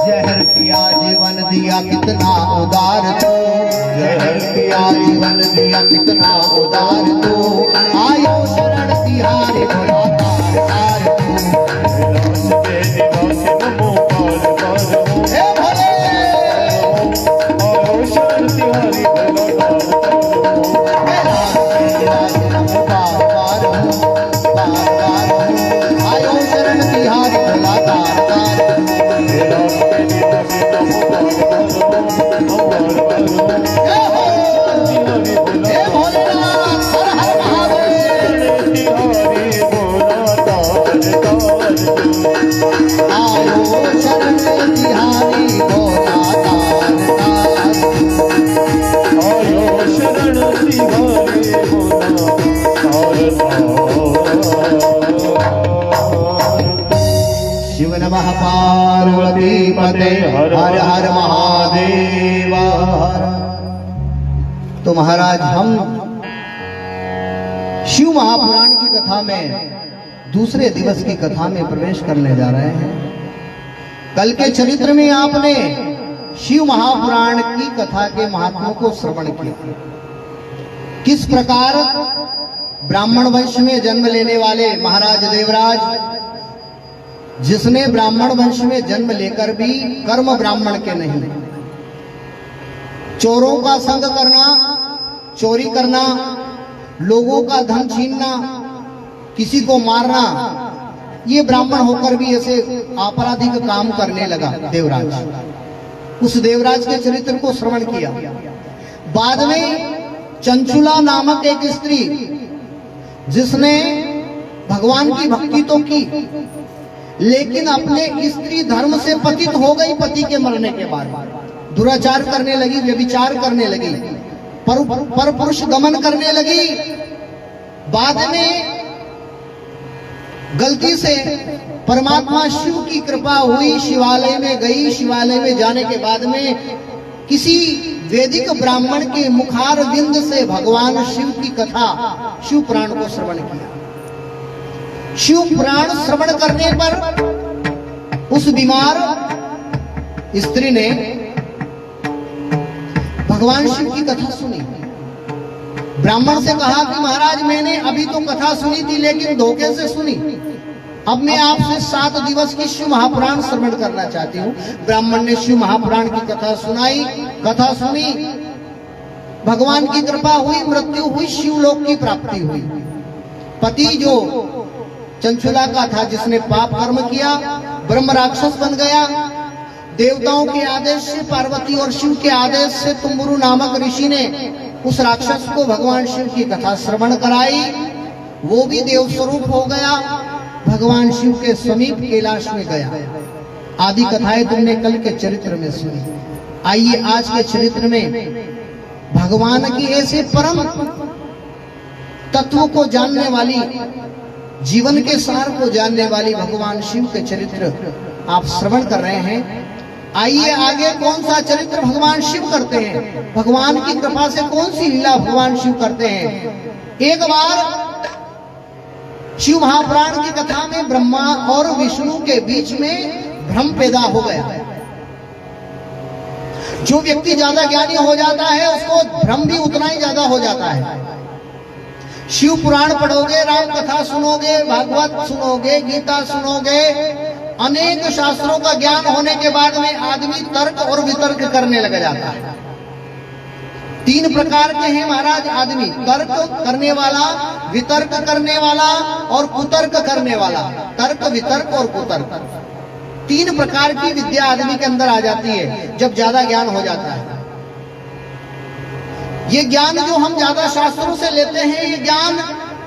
जहर पिया जीवन दिया कितना उदार तू, जहर पिया जीवन दिया कितना उदार तू, आयो शरण तिहारी भोला तार तार तू। हे भोले आयो शरण तिहारी भोला तार तार शिव नमः पार्वती पते हर हर महादेव। तो महाराज हम शिव महापुराण की कथा में दूसरे दिवस की कथा में प्रवेश करने जा रहे हैं। कल के चरित्र में आपने शिव महापुराण की कथा के महात्मा को श्रवण किया। किस प्रकार ब्राह्मण वंश में जन्म लेने वाले महाराज देवराज, जिसने ब्राह्मण वंश में जन्म लेकर भी कर्म ब्राह्मण के नहीं, चोरों का संग करना, चोरी करना, लोगों का धन छीनना, किसी को मारना, ये ब्राह्मण होकर भी ऐसे आपराधिक काम करने लगा देवराज। उस देवराज के चरित्र को श्रवण किया। बाद में चंचुला नामक एक स्त्री, जिसने भगवान की भक्ति तो की, लेकिन अपने स्त्री धर्म से पतित हो गई। पति के मरने के बाद दुराचार करने लगी, व्यभिचार करने लगी, पर पुरुष गमन करने लगी। बाद में गलती से परमात्मा शिव की कृपा हुई, शिवालय में गई। शिवालय में जाने के बाद में किसी वैदिक ब्राह्मण के मुखार विंद से भगवान शिव की कथा, शिव पुराण को श्रवण किया। शिव पुराण श्रवण करने पर उस बीमार स्त्री ने भगवान शिव की कथा सुनी। ब्राह्मण से कहा कि महाराज मैंने अभी तो कथा सुनी थी, लेकिन धोखे से सुनी। अब मैं आपसे 7 दिवस की शिव महापुराण श्रवण करना चाहती हूँ। ब्राह्मण ने शिव महापुराण की कथा सुनाई। कथा सुनी, भगवान की कृपा हुई, मृत्यु हुई, शिवलोक की प्राप्ति हुई। पति जो चंचुला का था, जिसने पाप कर्म किया, ब्रह्म राक्षस बन गया। देवताओं के आदेश से, पार्वती और शिव के आदेश से तुम्बुरु नामक ऋषि ने उस राक्षस को भगवान शिव की कथा श्रवण कराई। वो भी देव स्वरूप हो गया, भगवान शिव के समीप कैलाश में गया। आदि कथाएं तुमने कल के चरित्र में सुनी। आइए आज के चरित्र में भगवान की ऐसे परम तत्व को जानने वाली, जीवन के सार को जानने वाली भगवान शिव के चरित्र आप श्रवण कर रहे हैं। आइए आगे कौन सा चरित्र भगवान शिव करते हैं, भगवान की कृपा से कौन सी लीला भगवान शिव करते हैं। एक बार शिव महापुराण की कथा में ब्रह्मा और विष्णु के बीच में भ्रम पैदा हो गया। जो व्यक्ति ज्यादा ज्ञानी हो जाता है, उसको भ्रम भी उतना ही ज्यादा हो जाता है। शिव पुराण पढ़ोगे, राम कथा सुनोगे, भागवत सुनोगे, गीता सुनोगे, अनेक शास्त्रों का ज्ञान होने के बाद में आदमी तर्क और वितर्क करने लग जाता है। 3 प्रकार के हैं महाराज आदमी, तर्क करने वाला, वितर्क करने वाला और कुतर्क करने वाला। तर्क, वितर्क और कुतर्क, 3 प्रकार की विद्या आदमी के अंदर आ जाती है जब ज्यादा ज्ञान हो जाता है। ये ज्ञान जो हम ज्यादा शास्त्रों से लेते हैं, ये ज्ञान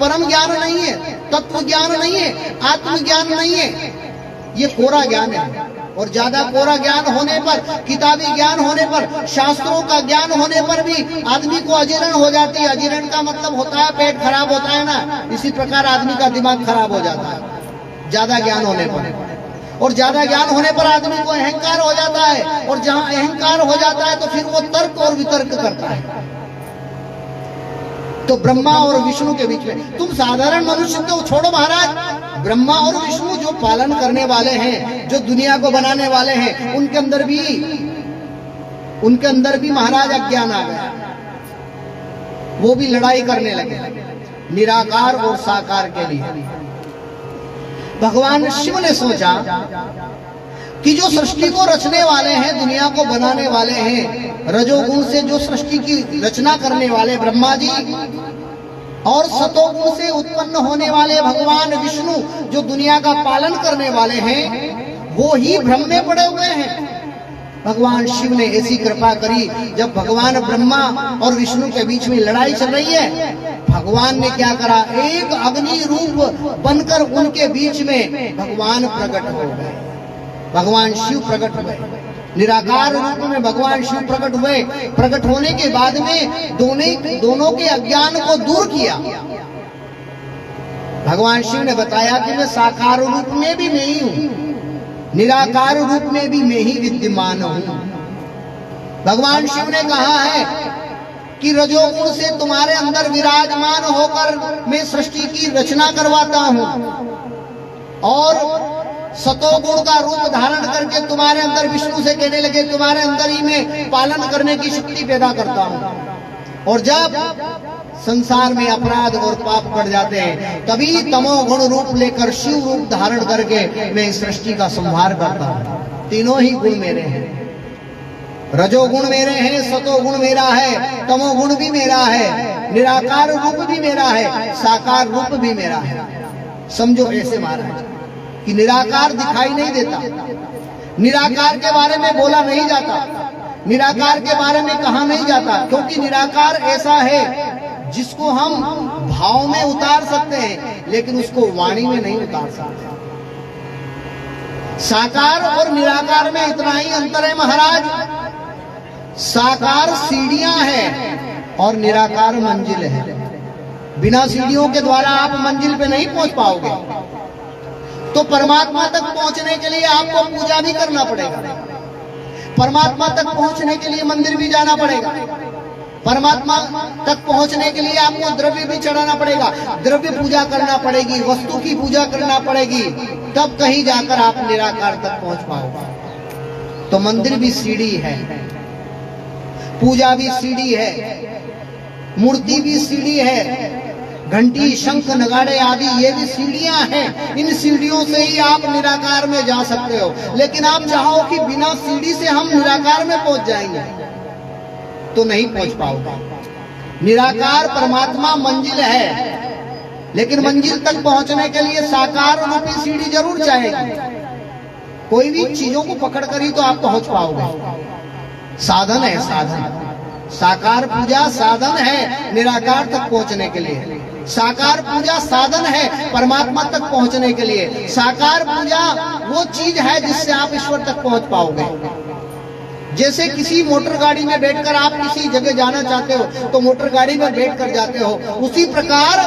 परम ज्ञान नहीं है, तत्व ज्ञान नहीं है, आत्मज्ञान नहीं है, ये कोरा ज्ञान है। और ज्यादा कोरा ज्ञान होने पर, किताबी ज्ञान होने पर, शास्त्रों का ज्ञान होने पर भी आदमी को अजीर्ण हो जाती है। अजीर्ण का मतलब होता है पेट खराब होता है ना, इसी प्रकार आदमी का दिमाग खराब हो जाता है ज्यादा ज्ञान होने पर। और ज्यादा ज्ञान होने पर आदमी को अहंकार हो जाता है, और जहां अहंकार हो जाता है तो फिर वो तर्क और वितर्क करता है। तो ब्रह्मा और विष्णु के बीच में, तुम साधारण मनुष्य को छोड़ो महाराज, ब्रह्मा और विष्णु जो पालन करने वाले हैं, जो दुनिया को बनाने वाले हैं, उनके अंदर भी महाराज अज्ञान आ गया। वो भी लड़ाई करने लगे निराकार और साकार के लिए। भगवान शिव ने सोचा कि जो सृष्टि को रचने वाले हैं, दुनिया को बनाने वाले हैं, रजोगुण से जो सृष्टि की रचना करने वाले ब्रह्मा जी और सतोगुण से उत्पन्न होने वाले भगवान विष्णु जो दुनिया का पालन करने वाले हैं, वो ही भ्रम में पड़े हुए हैं। भगवान शिव ने ऐसी कृपा करी, जब भगवान ब्रह्मा और विष्णु के बीच में लड़ाई चल रही है, भगवान ने क्या करा, एक अग्नि रूप बनकर उनके बीच में भगवान प्रकट हो गए। भगवान शिव प्रकट हुए, निराकार रूप में भगवान शिव प्रकट हुए। प्रकट होने के बाद में दोनों के अज्ञान को दूर किया। भगवान शिव ने बताया कि मैं साकार रूप में भी मैं ही हूं, निराकार रूप में भी मैं ही विद्यमान हूं। भगवान शिव ने कहा है कि रजोगुण से तुम्हारे अंदर विराजमान होकर मैं सृष्टि की रचना करवाता हूं और सतोगुण का रूप धारण करके तुम्हारे अंदर, विष्णु से कहने लगे, तुम्हारे अंदर ही मैं पालन करने की शक्ति पैदा करता हूं। और जब संसार में अपराध और पाप बढ़ जाते हैं, तभी तमोगुण रूप लेकर शिव रूप धारण करके मैं इस सृष्टि का संहार करता हूं। तीनों ही गुण मेरे हैं, रजोगुण मेरे हैं, सतोगुण मेरा है, तमोगुण भी मेरा है, निराकार रूप भी मेरा है, साकार रूप भी मेरा है। समझो ऐसे महाराज कि निराकार दिखाई नहीं देता, निराकार के बारे में बोला नहीं जाता, निराकार के बारे में कहा नहीं जाता, क्योंकि निराकार ऐसा है जिसको हम भाव में उतार सकते हैं, लेकिन उसको वाणी में नहीं उतार सकते। साकार और निराकार में इतना ही अंतर है महाराज। साकार सीढ़ियां हैं और निराकार मंजिल है। बिना सीढ़ियों के द्वारा आप मंजिल पे नहीं पहुंच पाओगे। तो परमात्मा तक पहुंचने के लिए आपको पूजा भी करना पड़ेगा, परमात्मा तक पहुंचने के लिए मंदिर भी जाना पड़ेगा, परमात्मा तक पहुंचने के लिए आपको द्रव्य भी चढ़ाना पड़ेगा, द्रव्य पूजा करना पड़ेगी, वस्तु की पूजा करना पड़ेगी, तब कहीं जाकर आप निराकार तक पहुंच पाओगे। तो मंदिर भी सीढ़ी है, पूजा भी सीढ़ी है, मूर्ति भी सीढ़ी है, घंटी शंख नगाड़े आदि ये भी सीढ़ियां हैं। इन सीढ़ियों से ही आप निराकार में जा सकते हो। लेकिन आप चाहो कि बिना सीढ़ी से हम निराकार में पहुंच जाएंगे, तो नहीं पहुंच पाओगे। निराकार परमात्मा मंजिल है, लेकिन मंजिल तक पहुंचने के लिए साकार रूपी सीढ़ी जरूर चाहिए। कोई भी चीजों को पकड़ कर ही तो आप पहुंच पाओगे। साधन है, साधन। साकार पूजा साधन है निराकार तक पहुंचने के लिए, साकार पूजा साधन है परमात्मा तक पहुंचने के लिए। साकार पूजा वो चीज है जिससे आप ईश्वर तक पहुंच पाओगे। जैसे किसी मोटर गाड़ी में बैठकर आप किसी जगह जाना चाहते हो तो मोटर गाड़ी में बैठकर जाते हो, उसी प्रकार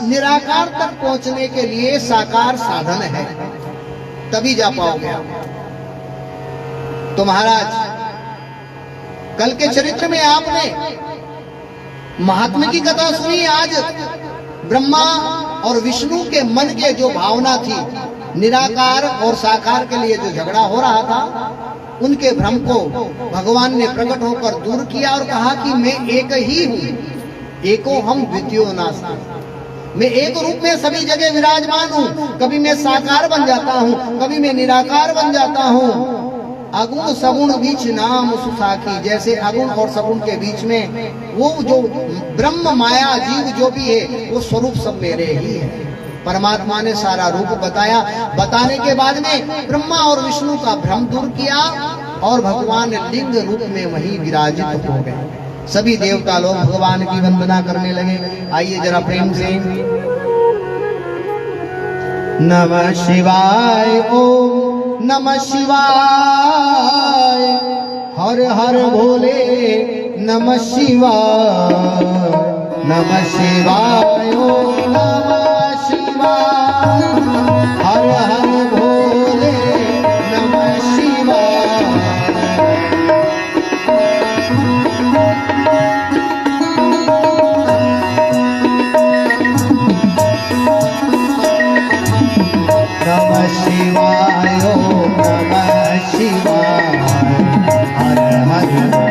निराकार तक पहुंचने के लिए साकार साधन है, तभी जा पाओगे आप। तो महाराज कल के चरित्र में आपने महात्मा की कथा सुनी। आज ब्रह्मा और विष्णु के मन के जो भावना थी, निराकार और साकार के लिए जो झगड़ा हो रहा था, उनके भ्रम को भगवान ने प्रकट होकर दूर किया और कहा कि मैं एक ही हूं, एको हम द्वितीयो नास्ति। मैं एक रूप में सभी जगह विराजमान हूं। कभी मैं साकार बन जाता हूं, कभी मैं निराकार बन जाता हूं। अगुण सगुण बीच नाम सुसाखी, जैसे अगुण और सगुण के बीच में वो जो ब्रह्म माया जीव जो भी है वो स्वरूप सब मेरे ही है। परमात्मा ने सारा रूप बताया, बताने के बाद में ब्रह्मा और विष्णु का भ्रम दूर किया और भगवान लिंग रूप में वही विराजित हो गए। सभी देवता लोग भगवान की वंदना करने लगे। आइए जरा प्रेम से नमः शिवाय, ओम नमः शिवाय, हर हर भोले नमः शिवाय, नमः शिवाय, ओम नमः शिवाय, हर हर भोले नमः शिवाय। है।